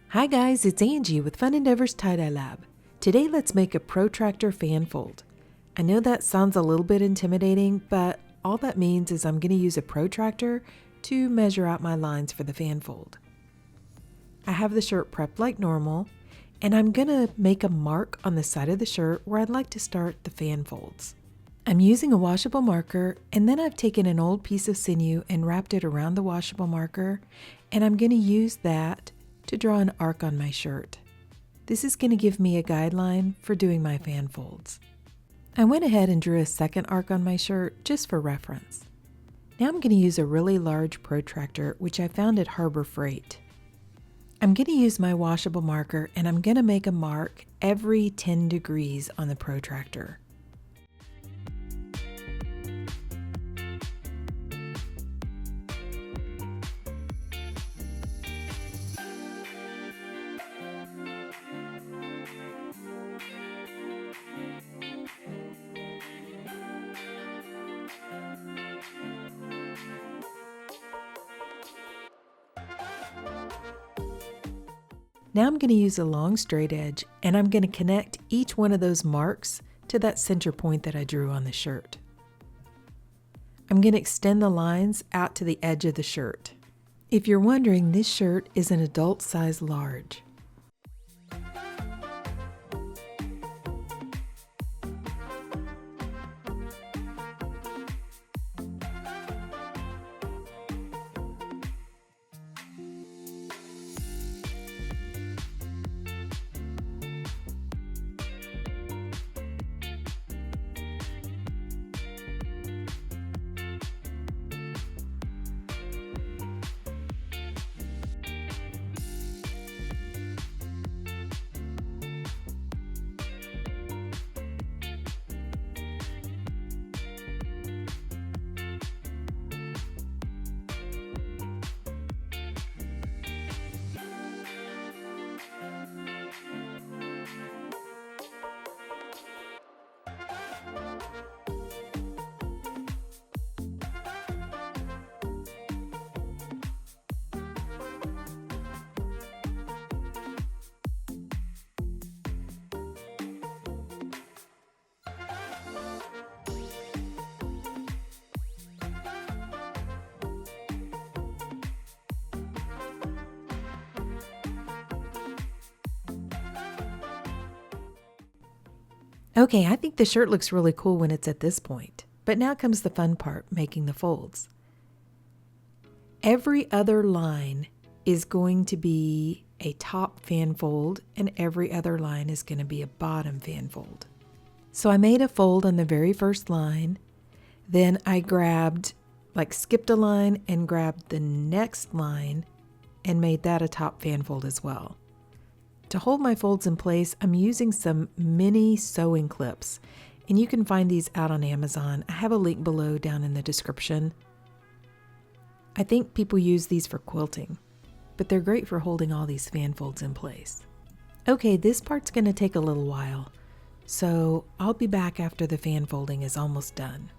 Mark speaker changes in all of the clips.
Speaker 1: Hi guys, it's Angie with Fun Endeavors Tie-Dye Lab. Today let's make a Protractor fan fold. I know that sounds a little bit intimidating, but all that means is I'm going to use a protractor to measure out my lines for the fan fold. I have the shirt prepped like normal, and I'm going to make a mark on the side of the shirt where I'd like to start the fan folds. I'm using a washable marker, and then I've taken an old piece of sinew and wrapped it around the washable marker, and I'm going to use that to draw an arc on my shirt. This is going to give me a guideline for doing my fan folds. I went ahead and drew a second arc on my shirt just for reference. Now I'm going to use a really large protractor, which I found at Harbor Freight. I'm going to use my washable marker, and I'm going to make a mark every 10 degrees on the protractor. Now I'm going to use a long straight edge, and I'm going to connect each one of those marks to that center point that I drew on the shirt. I'm going to extend the lines out to the edge of the shirt. If you're wondering, this shirt is an adult size large. Okay, I think the shirt looks really cool when it's at this point, but now comes the fun part, making the folds. Every other line is going to be a top fan fold, and every other line is going to be a bottom fan fold. So I made a fold on the very first line, then I skipped a line and grabbed the next line and made that a top fan fold as well. To hold my folds in place, I'm using some mini sewing clips, and you can find these out on Amazon. I have a link below down in the description. I think people use these for quilting, but they're great for holding all these fan folds in place. Okay, this part's going to take a little while, so I'll be back after the fan folding is almost done.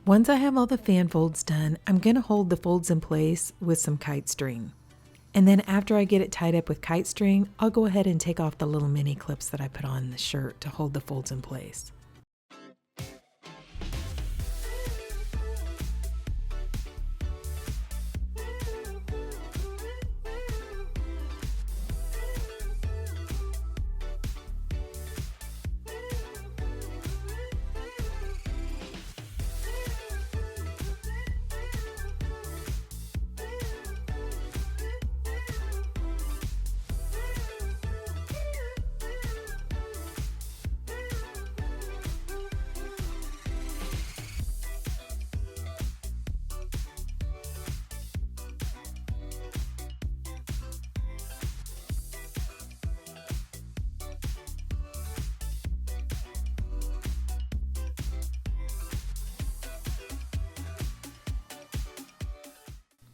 Speaker 1: Once I have all the fan folds done, I'm going to hold the folds in place with some kite string. And then after I get it tied up with kite string, I'll go ahead and take off the little mini clips that I put on the shirt to hold the folds in place.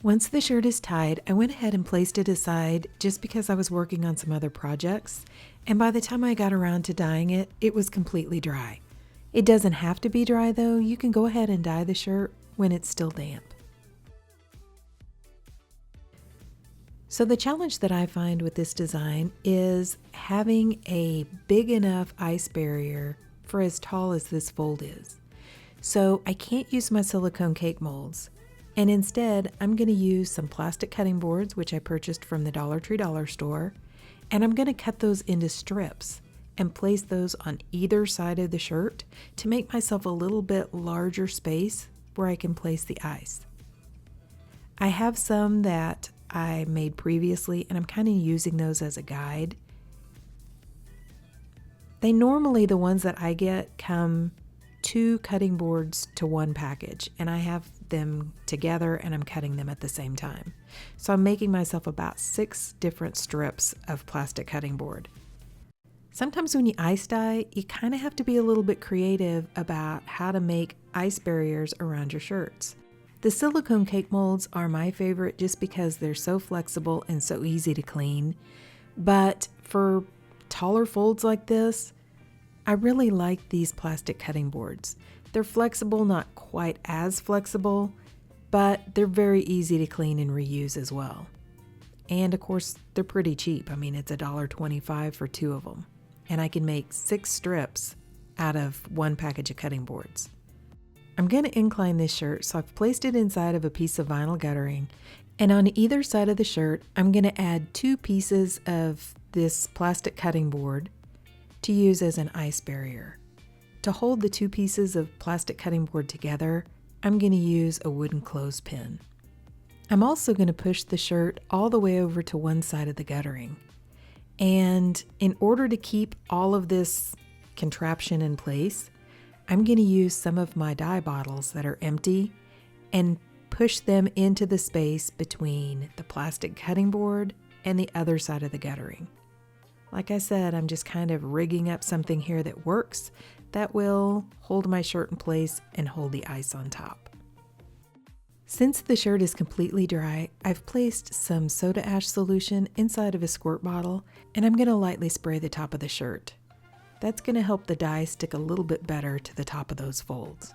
Speaker 1: Once the shirt is tied, I went ahead and placed it aside just because I was working on some other projects, and by the time I got around to dyeing it, it was completely dry. It doesn't have to be dry though, you can go ahead and dye the shirt when it's still damp. So the challenge that I find with this design is having a big enough ice barrier for as tall as this fold is. So I can't use my silicone cake molds. And instead, I'm going to use some plastic cutting boards, which I purchased from the Dollar Tree dollar store, and I'm going to cut those into strips and place those on either side of the shirt to make myself a little bit larger space where I can place the ice. I have some that I made previously, and I'm kind of using those as a guide. The ones that I get come 2 cutting boards to 1 package, and I have them together and I'm cutting them at the same time. So I'm making myself about 6 different strips of plastic cutting board. Sometimes when you ice dye, you kind of have to be a little bit creative about how to make ice barriers around your shirts. The silicone cake molds are my favorite just because they're so flexible and so easy to clean. But for taller folds like this, I really like these plastic cutting boards. They're flexible, not quite as flexible, but they're very easy to clean and reuse as well. And of course, they're pretty cheap. I mean, it's $1.25 for 2 of them. And I can make 6 strips out of 1 package of cutting boards. I'm going to incline this shirt, so I've placed it inside of a piece of vinyl guttering. And on either side of the shirt, I'm going to add 2 pieces of this plastic cutting board to use as an ice barrier. To hold the 2 pieces of plastic cutting board together, I'm going to use a wooden clothespin. I'm also going to push the shirt all the way over to one side of the guttering. And in order to keep all of this contraption in place, I'm going to use some of my dye bottles that are empty and push them into the space between the plastic cutting board and the other side of the guttering. Like I said, I'm just kind of rigging up something here that works, that will hold my shirt in place and hold the ice on top. Since the shirt is completely dry, I've placed some soda ash solution inside of a squirt bottle, and I'm going to lightly spray the top of the shirt. That's going to help the dye stick a little bit better to the top of those folds.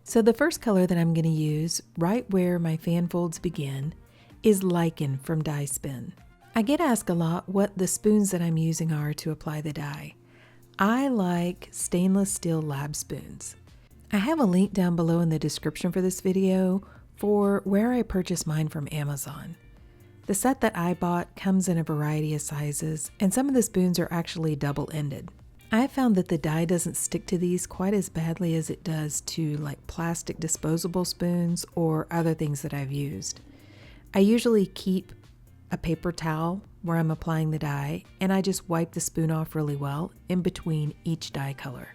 Speaker 1: So the first color that I'm going to use, right where my fan folds begin, is Lichen from Dye Spin. I get asked a lot what the spoons that I'm using are to apply the dye. I like stainless steel lab spoons. I have a link down below in the description for this video for where I purchased mine from Amazon. The set that I bought comes in a variety of sizes, and some of the spoons are actually double-ended. I found that the dye doesn't stick to these quite as badly as it does to like plastic disposable spoons or other things that I've used. I usually keep a paper towel where I'm applying the dye, and I just wipe the spoon off really well in between each dye color.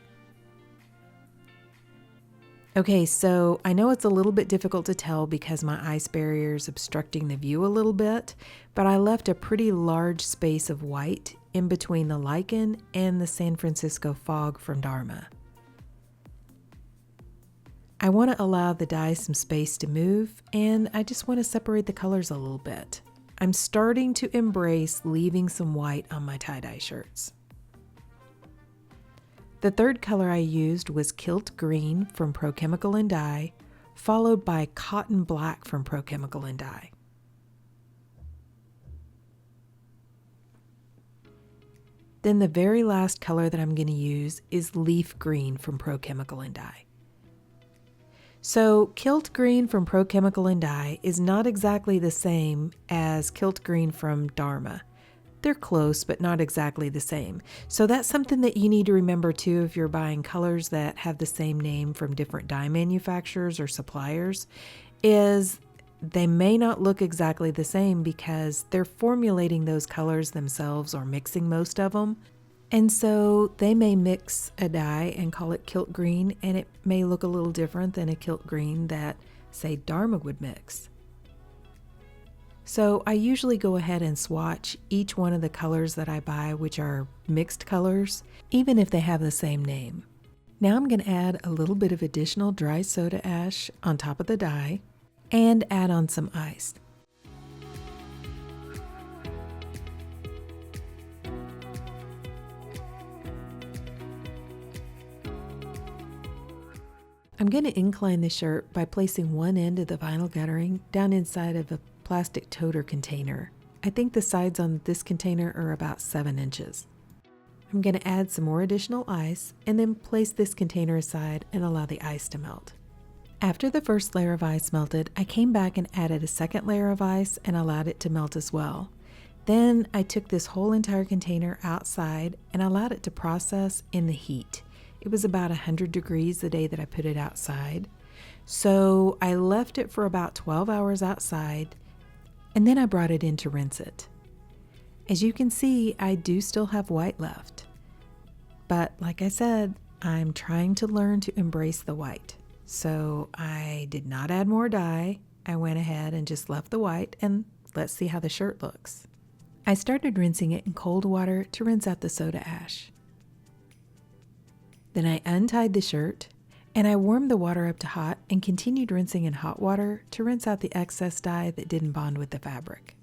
Speaker 1: Okay, so I know it's a little bit difficult to tell because my ice barrier is obstructing the view a little bit, but I left a pretty large space of white in between the lichen and the San Francisco fog from Dharma. I want to allow the dye some space to move, and I just want to separate the colors a little bit. I'm starting to embrace leaving some white on my tie-dye shirts. The third color I used was Kilt Green from Pro Chemical and Dye, followed by Cotton Black from Pro Chemical and Dye. Then the very last color that I'm going to use is Leaf Green from Pro Chemical and Dye. So Kilt Green from Pro Chemical and Dye is not exactly the same as Kilt Green from Dharma. They're close, but not exactly the same. So that's something that you need to remember too if you're buying colors that have the same name from different dye manufacturers or suppliers, is they may not look exactly the same because they're formulating those colors themselves or mixing most of them. And so they may mix a dye and call it Kilt Green, and it may look a little different than a Kilt Green that, say, Dharma would mix. So I usually go ahead and swatch each one of the colors that I buy, which are mixed colors, even if they have the same name. Now I'm going to add a little bit of additional dry soda ash on top of the dye and add on some ice. I'm going to incline the shirt by placing one end of the vinyl guttering down inside of a plastic toter container. I think the sides on this container are about 7 inches. I'm going to add some more additional ice and then place this container aside and allow the ice to melt. After the first layer of ice melted, I came back and added a second layer of ice and allowed it to melt as well. Then I took this whole entire container outside and allowed it to process in the heat. It was about 100 degrees the day that I put it outside. So I left it for about 12 hours outside, and then I brought it in to rinse it. As you can see, I do still have white left. But like I said, I'm trying to learn to embrace the white. So I did not add more dye. I went ahead and just left the white, and let's see how the shirt looks. I started rinsing it in cold water to rinse out the soda ash. Then I untied the shirt and I warmed the water up to hot and continued rinsing in hot water to rinse out the excess dye that didn't bond with the fabric.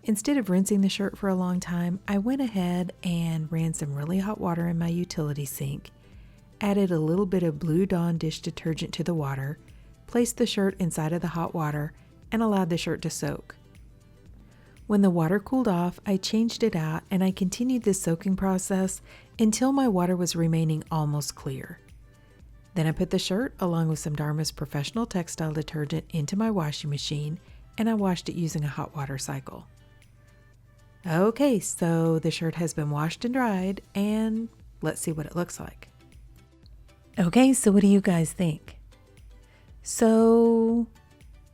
Speaker 1: Instead of rinsing the shirt for a long time, I went ahead and ran some really hot water in my utility sink, added a little bit of Blue Dawn dish detergent to the water, placed the shirt inside of the hot water, and allowed the shirt to soak. When the water cooled off, I changed it out and I continued this soaking process until my water was remaining almost clear. Then I put the shirt along with some Dharma's professional textile detergent into my washing machine and I washed it using a hot water cycle. Okay, so the shirt has been washed and dried and let's see what it looks like. Okay, so what do you guys think? So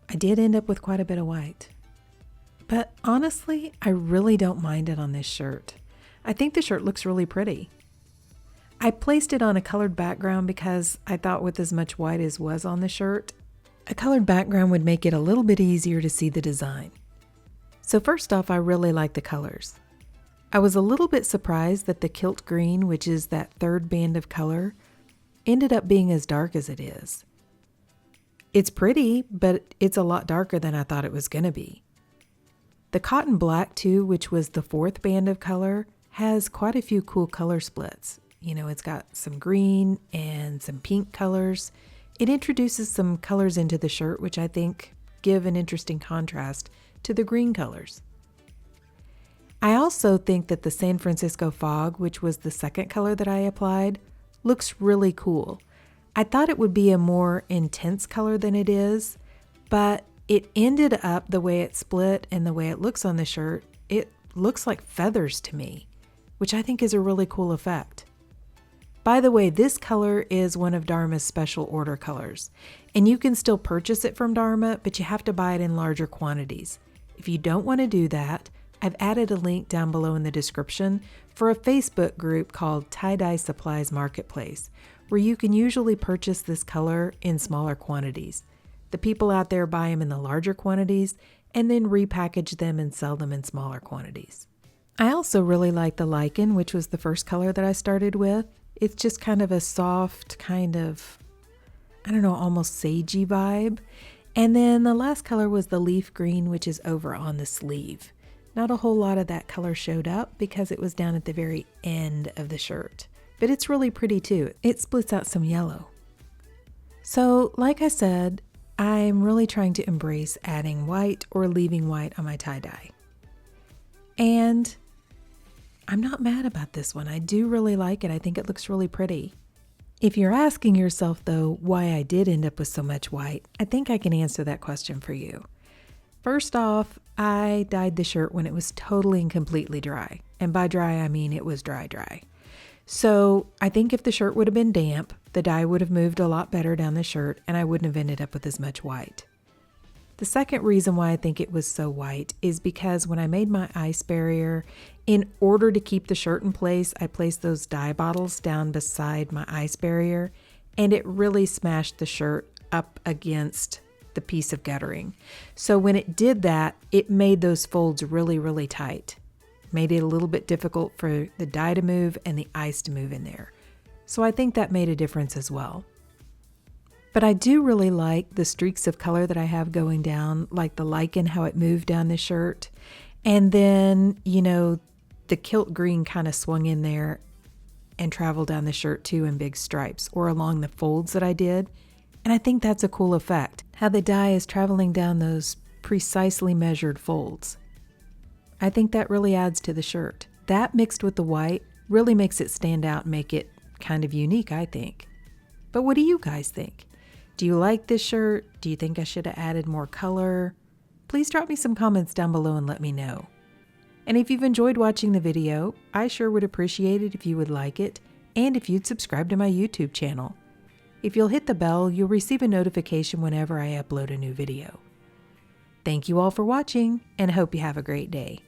Speaker 1: I did end up with quite a bit of white. But honestly, I really don't mind it on this shirt. I think the shirt looks really pretty. I placed it on a colored background because I thought with as much white as was on the shirt, a colored background would make it a little bit easier to see the design. So first off, I really like the colors. I was a little bit surprised that the Kilt Green, which is that third band of color, ended up being as dark as it is. It's pretty, but it's a lot darker than I thought it was going to be. The Cotton Black too, which was the fourth band of color, has quite a few cool color splits. You know, it's got some green and some pink colors. It introduces some colors into the shirt, which I think give an interesting contrast to the green colors. I also think that the San Francisco Fog, which was the second color that I applied, looks really cool. I thought it would be a more intense color than it is, but it ended up the way it split and the way it looks on the shirt, it looks like feathers to me, which I think is a really cool effect. By the way, this color is one of Dharma's special order colors, and you can still purchase it from Dharma, but you have to buy it in larger quantities. If you don't want to do that, I've added a link down below in the description for a Facebook group called Tie-Dye Supplies Marketplace, where you can usually purchase this color in smaller quantities. The people out there buy them in the larger quantities and then repackage them and sell them in smaller quantities. I also really like the Lichen, which was the first color that I started with. It's just kind of a soft, kind of, I don't know, almost sagey vibe. And then the last color was the Leaf Green, which is over on the sleeve. Not a whole lot of that color showed up because it was down at the very end of the shirt. but it's really pretty too. It splits out some yellow. So like I said, I'm really trying to embrace adding white or leaving white on my tie-dye. And I'm not mad about this one. I do really like it. I think it looks really pretty. If you're asking yourself though, why I did end up with so much white, I think I can answer that question for you. First off, I dyed the shirt when it was totally and completely dry. And by dry, I mean it was dry. So I think if the shirt would have been damp, the dye would have moved a lot better down the shirt and I wouldn't have ended up with as much white. The second reason why I think it was so white is because when I made my ice barrier, in order to keep the shirt in place, I placed those dye bottles down beside my ice barrier, and it really smashed the shirt up against the piece of guttering. So when it did that, it made those folds really, really tight. Made it a little bit difficult for the dye to move and the ice to move in there. So I think that made a difference as well. But I do really like the streaks of color that I have going down, like the lichen, how it moved down the shirt. And then, the Kilt green kind of swung in there and traveled down the shirt too in big stripes or along the folds that I did. And I think that's a cool effect, how the dye is traveling down those precisely measured folds. I think that really adds to the shirt. That mixed with the white really makes it stand out and make it kind of unique, I think. But what do you guys think? Do you like this shirt? Do you think I should have added more color? Please drop me some comments down below and let me know. And if you've enjoyed watching the video, I sure would appreciate it if you would like it and if you'd subscribe to my YouTube channel. If you'll hit the bell, you'll receive a notification whenever I upload a new video. Thank you all for watching and hope you have a great day.